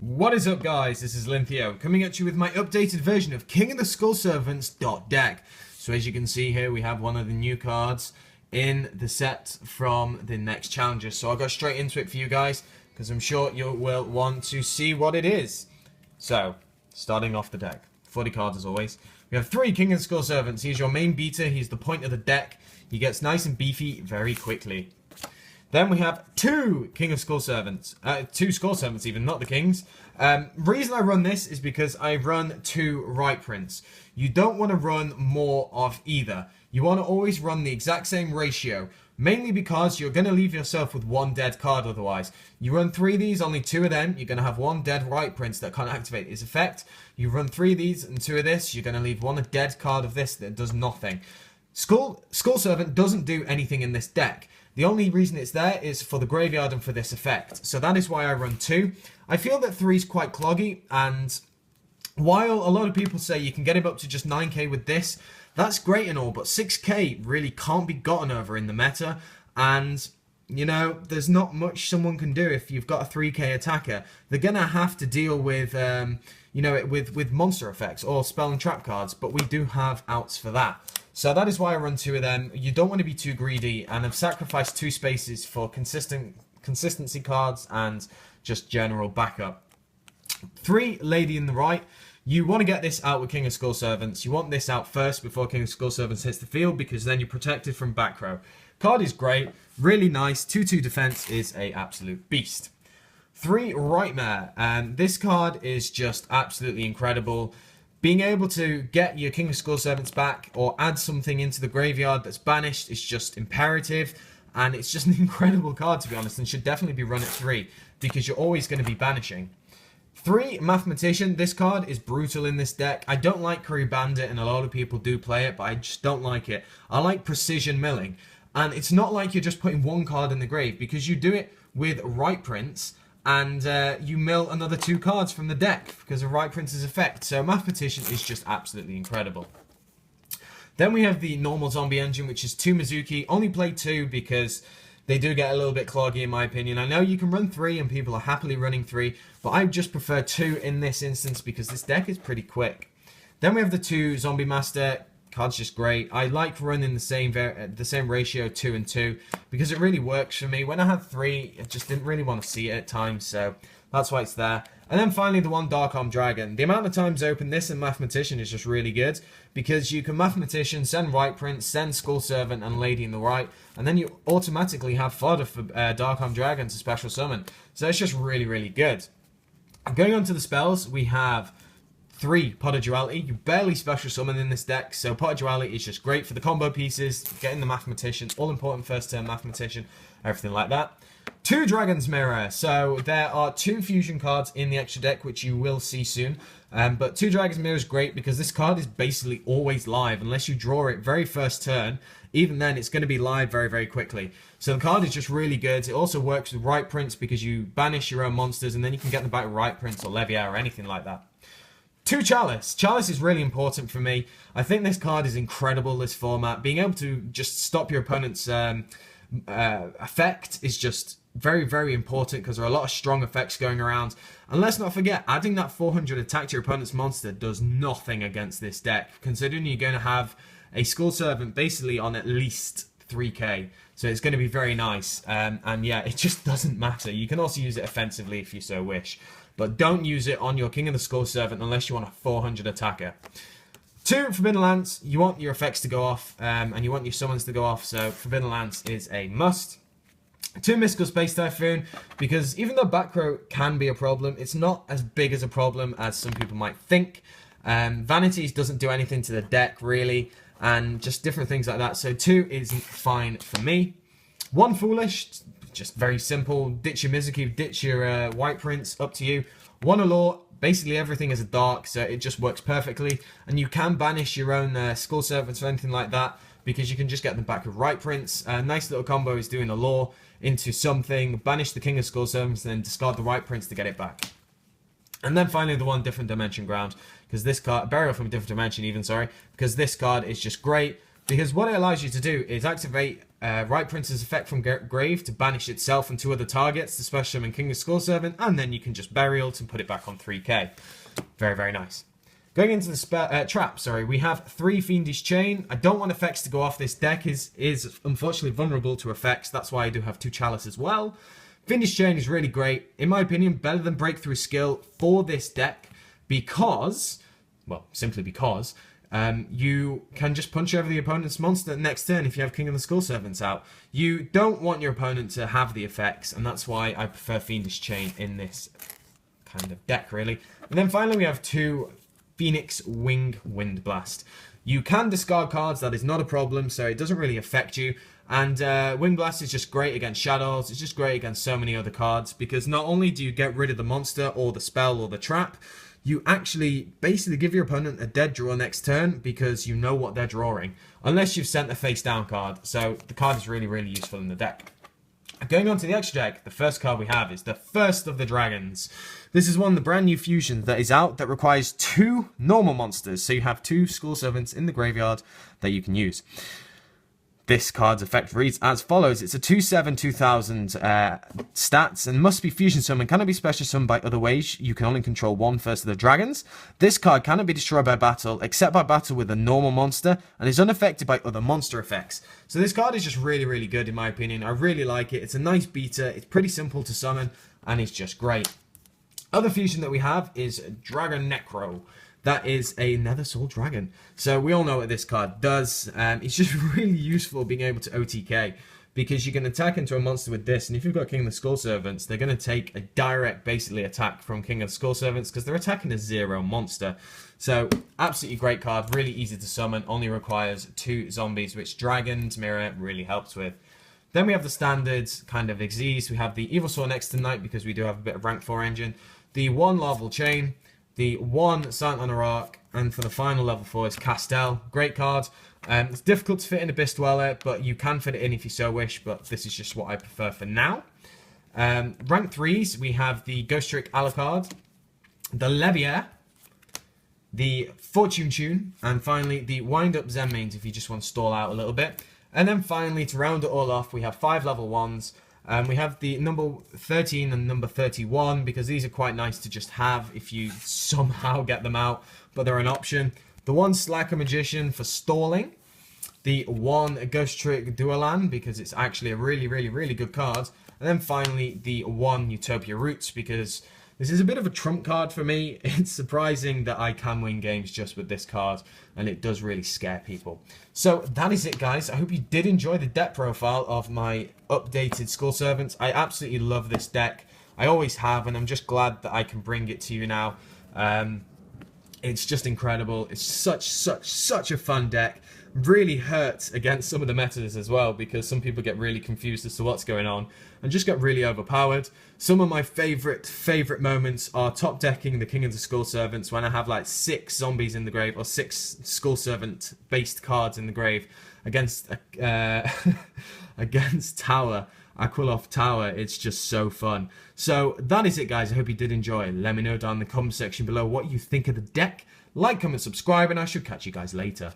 What is up, guys? This is Lintheo coming at you with my updated version of King of the Skull Servants deck. So as you can see here, we have one of the new cards in the set from the next challenger. So I'll go straight into it for you guys because I'm sure you will want to see what it is. So starting off the deck, 40 cards as always. We have 3 King of the Skull Servants. He's your main beater. He's the point of the deck. He gets nice and beefy very quickly. Then we have 2 King of Skull Servants. 2 Skull Servants even, not the Kings. Reason I run this is because I run 2 Right Prints. You don't want to run more of either. You want to always run the exact same ratio. Mainly because you're going to leave yourself with 1 dead card otherwise. You run 3 of these, only 2 of them. You're going to have 1 dead Right Prince that can't activate his effect. You run 3 of these and 2 of this. You're going to leave 1 dead card of this that does nothing. Skull Servant doesn't do anything in this deck. The only reason it's there is for the graveyard and for this effect. So that is why I run 2. I feel that 3 is quite cloggy, and while a lot of people say you can get him up to just 9k with this, that's great and all, but 6k really can't be gotten over in the meta, and you know, there's not much someone can do if you've got a 3k attacker. They're gonna have to deal with you know, with monster effects or spell and trap cards, but we do have outs for that. So that is why I run 2 of them. You don't want to be too greedy, and I've sacrificed 2 spaces for consistency cards and just general backup. 3 Lady in the Right. You want to get this out with King of Skull Servants. You want this out first before King of Skull Servants hits the field, because then you're protected from back row. Card is great, really nice. 2/2 defense is a absolute beast. 3 Rightmare, and this card is just absolutely incredible. Being able to get your King of Skull Servants back or add something into the graveyard that's banished is just imperative, and it's just an incredible card, to be honest, and should definitely be run at 3 because you're always going to be banishing. 3 Mathematician. This card is brutal in this deck. I don't like Curry Bandit, and a lot of people do play it, but I just don't like it. I like precision milling, and it's not like you're just putting 1 card in the grave, because you do it with Right Prince, and you mill another 2 cards from the deck because of Right Prince's effect. So Mathematician is just absolutely incredible. Then we have the normal zombie engine, which is 2 Mizuki. Only play 2 because they do get a little bit cloggy in my opinion. I know you can run 3 and people are happily running 3, but I just prefer 2 in this instance because this deck is pretty quick. Then we have the 2 Zombie Master. Card's just great. I like running the same ratio, 2 and 2, because it really works for me. When I had 3, I just didn't really want to see it at times, so that's why it's there. And then finally the 1 Dark Arm Dragon. The amount of times open this and Mathematician is just really good, because you can Mathematician, send Right Prince, send Skull Servant and Lady in the Right, and then you automatically have fodder for Dark Arm Dragon to special summon. So it's just really, really good. Going on to the spells, we have 3 Pot of Duality. You barely special summon in this deck, so Pot of Duality is just great for the combo pieces, getting the Mathematician, all important first turn Mathematician, everything like that. 2 Dragon's Mirror. So there are 2 fusion cards in the extra deck, which you will see soon. But 2 Dragon's Mirror is great because this card is basically always live unless you draw it very first turn. Even then, it's going to be live very, very quickly. So the card is just really good. It also works with Right Prince because you banish your own monsters and then you can get them back with Right Prince or Leviar or anything like that. 2 Chalice. Chalice is really important for me. I think this card is incredible, this format. Being able to just stop your opponent's effect is just very, very important because there are a lot of strong effects going around. And let's not forget, adding that 400 attack to your opponent's monster does nothing against this deck, considering you're going to have a Skull Servant basically on at least 3k. So it's going to be very nice. And yeah, it just doesn't matter. You can also use it offensively if you so wish, but don't use it on your King of the Skull Servant unless you want a 400 attacker. 2 Forbidden Lance. You want your effects to go off, and you want your summons to go off, so Forbidden Lance is a must. 2 Mystical Space Typhoon, because even though back row can be a problem, it's not as big as a problem as some people might think. Vanities doesn't do anything to the deck, really, and just different things like that, so 2 is fine for me. 1 Foolish, just very simple. Ditch your Mizuki, ditch your White Prince, up to you. 1 Allure, basically everything is a dark, so it just works perfectly. And you can banish your own Skull Servants or anything like that, because you can just get them back with Right Prince. A nice little combo is doing Allure into something, banish the King of Skull Servants, and then discard the Right Prince to get it back. And then finally the 1 Different Dimension Ground, because this card, Burial from a Different Dimension even, sorry, because this card is just great. Because what it allows you to do is activate Right Prince's effect from grave to banish itself and two other targets, the special summon King of Skull Servant, and then you can just burial to put it back on 3k. Very, very nice. Going into the trap, we have 3 Fiendish Chain. I don't want effects to go off. This deck is unfortunately vulnerable to effects. That's why I do have 2 Chalice as well. Fiendish Chain is really great. In my opinion, better than Breakthrough Skill for this deck because, well, simply because, you can just punch over the opponent's monster next turn if you have King of the Skull Servants out. You don't want your opponent to have the effects, and that's why I prefer Fiendish Chain in this kind of deck, really. And then finally we have 2 Phoenix Wing Wind Blast. You can discard cards, that is not a problem, so it doesn't really affect you. And Wing Blast is just great against Shadows, it's just great against so many other cards, because not only do you get rid of the monster, or the spell, or the trap, you actually basically give your opponent a dead draw next turn, because you know what they're drawing. Unless you've sent a face down card, so the card is really, really useful in the deck. Going on to the extra deck, the first card we have is the First of the Dragons. This is one of the brand new fusions that is out that requires 2 normal monsters. So you have 2 Skull Servants in the graveyard that you can use. This card's effect reads as follows. It's a 2/7 2000 stats and must be fusion summoned. Cannot be special summoned by other ways. You can only control 1 First of the Dragons. This card cannot be destroyed by battle except by battle with a normal monster and is unaffected by other monster effects. So this card is just really, really good in my opinion. I really like it. It's a nice beater. It's pretty simple to summon and it's just great. Other fusion that we have is Dragon Necro. That is a Nether Soul Dragon. So we all know what this card does. It's just really useful being able to OTK because you can attack into a monster with this, and if you've got King of the Skull Servants, they're going to take a direct, basically, attack from King of the Skull Servants because they're attacking a 0 monster. So absolutely great card, really easy to summon, only requires 2 zombies, which Dragon's Mirror really helps with. Then we have the standard kind of Xyz. We have the Evil Sword next to Knight because we do have a bit of rank 4 engine. The 1 Larval Chain. The 1 Silent Honor Arc, and for the final level 4 is Castell. Great card. It's difficult to fit in Abyss Dweller, but you can fit it in if you so wish, but this is just what I prefer for now. Rank 3s, we have the Ghost Trick Alucard, the Levier, the Fortune Tune, and finally the Wind Up Zen Mains if you just want to stall out a little bit. And then finally, to round it all off, we have 5 level 1s. We have the number 13 and number 31 because these are quite nice to just have if you somehow get them out, but they're an option. The 1 Slacker Magician for stalling. The 1 Ghost Trick Dualan because it's actually a really, really, really good card. And then finally the 1 Utopia Roots because this is a bit of a trump card for me. It's surprising that I can win games just with this card, and it does really scare people. So that is it, guys. I hope you did enjoy the deck profile of my updated Skull Servants. I absolutely love this deck. I always have, and I'm just glad that I can bring it to you now. It's just incredible. It's such a fun deck. Really hurts against some of the metas as well because some people get really confused as to what's going on and just get really overpowered. Some of my favorite moments are top decking the King of the Skull Servants when I have like 6 zombies in the grave or 6 Skull Servant based cards in the grave against against Tower. Aquiloth Tower. It's just so fun. So that is it, guys. I hope you did enjoy. Let me know down in the comment section below what you think of the deck. Like, comment, subscribe, and I shall catch you guys later.